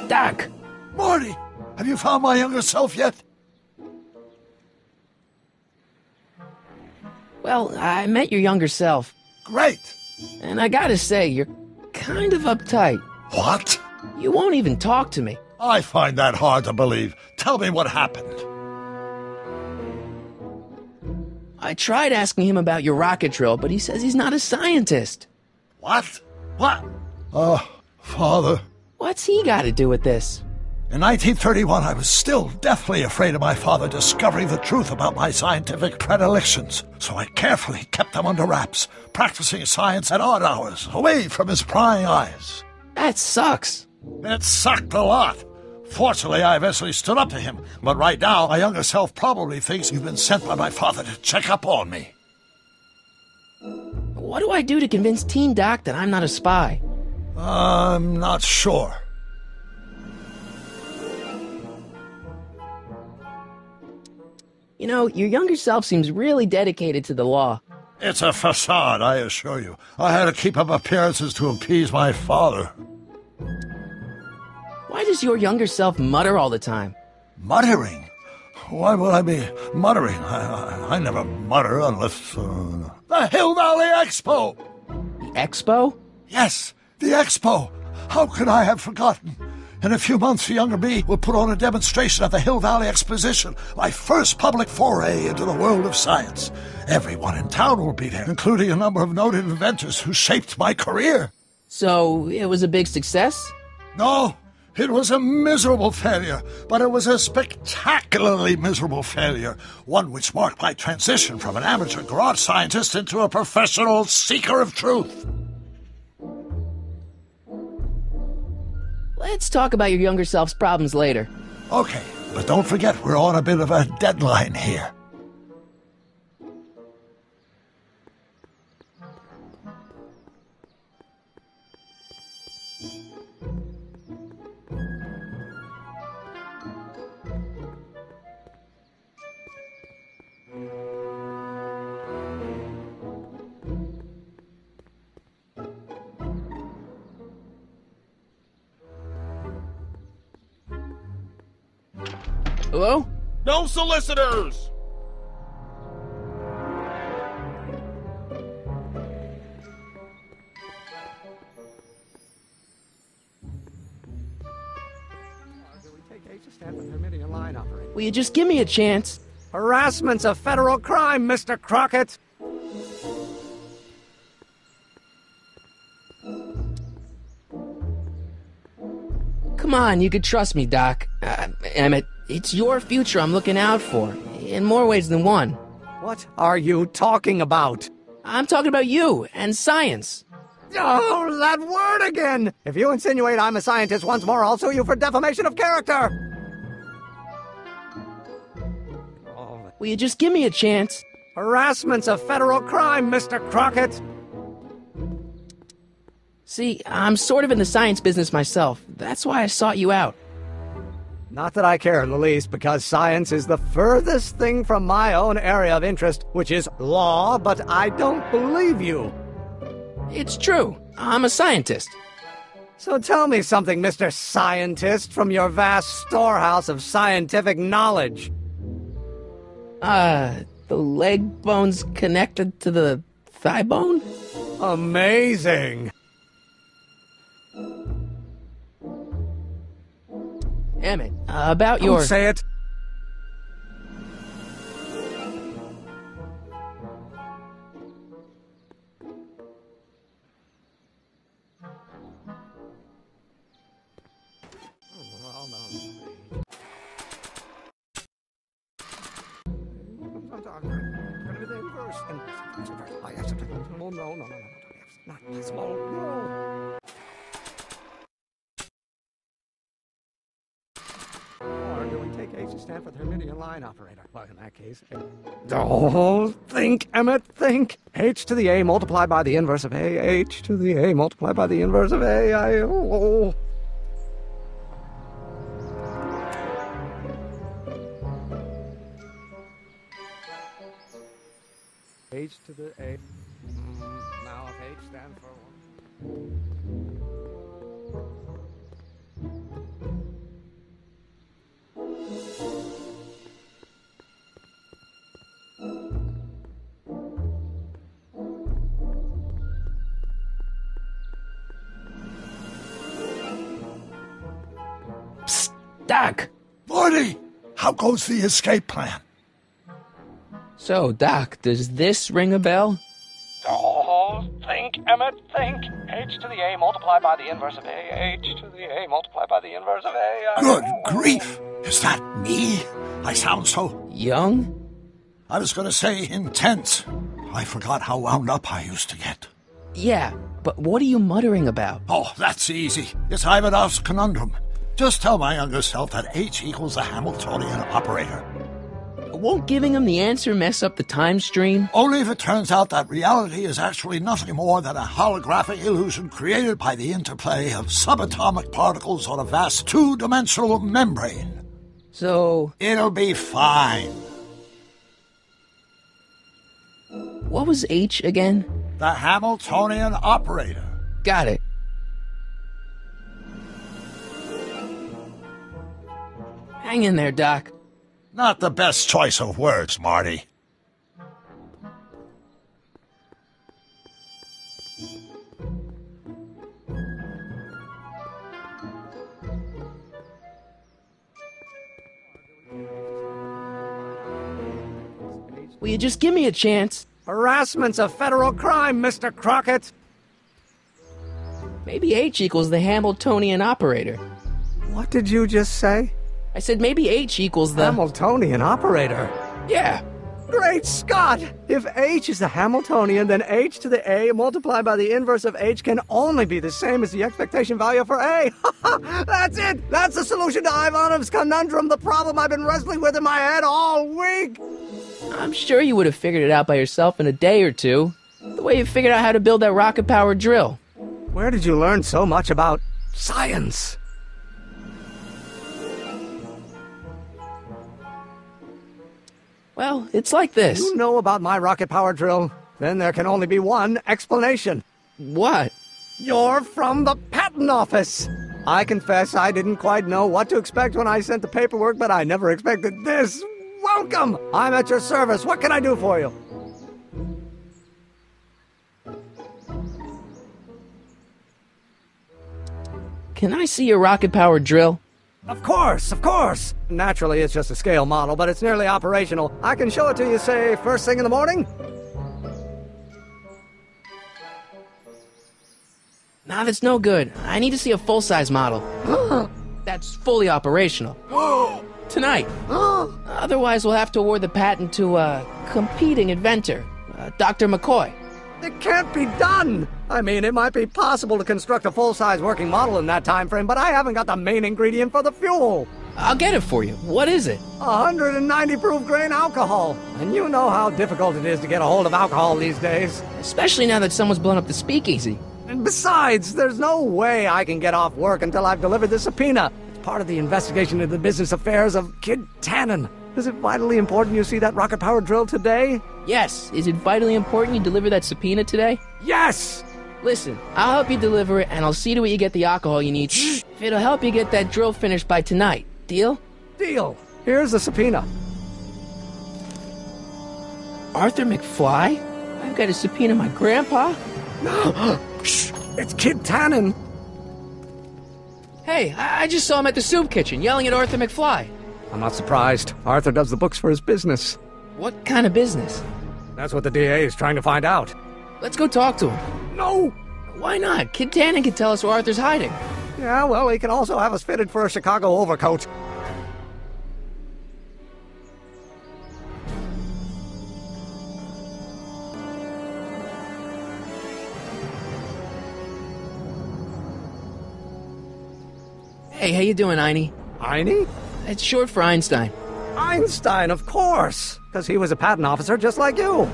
Doc! Marty! Have you found my younger self yet? Well, I met your younger self. Great! And I gotta say, you're kind of uptight. What? You won't even talk to me. I find that hard to believe. Tell me what happened. I tried asking him about your rocket drill, but he says he's not a scientist. What? What? Father. What's he got to do with this? In 1931, I was still deathly afraid of my father discovering the truth about my scientific predilections, so I carefully kept them under wraps, practicing science at odd hours, away from his prying eyes. That sucks. It sucked a lot. Fortunately, I eventually stood up to him, but right now, my younger self probably thinks you've been sent by my father to check up on me. What do I do to convince Teen Doc that I'm not a spy? I'm not sure. You know, your younger self seems really dedicated to the law. It's a facade, I assure you. I had to keep up appearances to appease my father. Why does your younger self mutter all the time? Muttering? Why would I be muttering? I never mutter unless... The Hill Valley Expo! The expo? Yes, the Expo! How could I have forgotten? In a few months, the younger me will put on a demonstration at the Hill Valley Exposition, my first public foray into the world of science. Everyone in town will be there, including a number of noted inventors who shaped my career. So, it was a big success? No, it was a miserable failure, but it was a spectacularly miserable failure, one which marked my transition from an amateur garage scientist into a professional seeker of truth. Let's talk about your younger self's problems later. Okay, but don't forget we're on a bit of a deadline here. Hello? No solicitors! Will you just give me a chance? Harassment's a federal crime, Mr. Crockett! Come on, you could trust me, Doc. Emmett, it's your future I'm looking out for, in more ways than one. What are you talking about? I'm talking about you and science. Oh, that word again! If you insinuate I'm a scientist once more, I'll sue you for defamation of character! Will you just give me a chance? Harassment's a federal crime, Mr. Crockett! See, I'm sort of in the science business myself. That's why I sought you out. Not that I care in the least, because science is the furthest thing from my own area of interest, which is law, but I don't believe you. It's true. I'm a scientist. So tell me something, Mr. Scientist, from your vast storehouse of scientific knowledge. The leg bone's connected to the thigh bone? Amazing! Emmett, about your... Don't say it! No. Not possible. No. Or do we take H to stand for the Hermitian line operator? Well, in that case... Oh, think, Emmett, think. H to the A multiplied by the inverse of A. H to the A multiplied by the inverse of A. H to the A. Now if H stands for... Doc! Marty, how goes the escape plan? So, Doc, does this ring a bell? Oh, think, Emmett, think. H to the A multiplied by the inverse of A. H to the A multiplied by the inverse of A. Good grief! Is that me? I sound so... Young? I was going to say intense. I forgot how wound up I used to get. Yeah, but what are you muttering about? Oh, that's easy. It's Ivanov's conundrum. Just tell my younger self that H equals the Hamiltonian operator. Won't giving him the answer mess up the time stream? Only if it turns out that reality is actually nothing more than a holographic illusion created by the interplay of subatomic particles on a vast two-dimensional membrane. So... It'll be fine. What was H again? The Hamiltonian operator. Got it. Hang in there, Doc. Not the best choice of words, Marty. Will you just give me a chance? Harassment's a federal crime, Mr. Crockett. Maybe H equals the Hamiltonian operator. What did you just say? I said maybe H equals the... Hamiltonian operator. Yeah. Great Scott! If H is the Hamiltonian, then H to the A multiplied by the inverse of H can only be the same as the expectation value for A. That's it! That's the solution to Ivanov's conundrum, the problem I've been wrestling with in my head all week! I'm sure you would have figured it out by yourself in a day or two. The way you figured out how to build that rocket-powered drill. Where did you learn so much about science? Well, it's like this. You know about my rocket power drill? Then there can only be one explanation. What? You're from the patent office. I confess I didn't quite know what to expect when I sent the paperwork, but I never expected this. Welcome! I'm at your service. What can I do for you? Can I see your rocket-powered drill? Of course, of course. Naturally, it's just a scale model, but it's nearly operational. I can show it to you, say, first thing in the morning? Nah, that's no good. I need to see a full-size model. That's fully operational. Tonight. Otherwise, we'll have to award the patent to a competing inventor, Dr. McCoy. It can't be done! I mean, it might be possible to construct a full-size working model in that time frame, but I haven't got the main ingredient for the fuel. I'll get it for you. What is it? 190 proof grain alcohol. And you know how difficult it is to get a hold of alcohol these days. Especially now that someone's blown up the speakeasy. And besides, there's no way I can get off work until I've delivered the subpoena. It's part of the investigation into the business affairs of Kid Tannen. Is it vitally important you see that rocket-powered drill today? Yes. Is it vitally important you deliver that subpoena today? Yes! Listen, I'll help you deliver it, and I'll see to it you get the alcohol you need. If it'll help you get that drill finished by tonight. Deal? Deal. Here's the subpoena. Arthur McFly? I've got to subpoena my grandpa? Shh! It's Kid Tannen. Hey, I just saw him at the soup kitchen yelling at Arthur McFly. I'm not surprised. Arthur does the books for his business. What kind of business? That's what the DA is trying to find out. Let's go talk to him. No! Why not? Kid Tannen can tell us where Arthur's hiding. Yeah, well, he can also have us fitted for a Chicago overcoat. Hey, how you doing, Einie? Einie? It's short for Einstein. Einstein, of course! Because he was a patent officer just like you.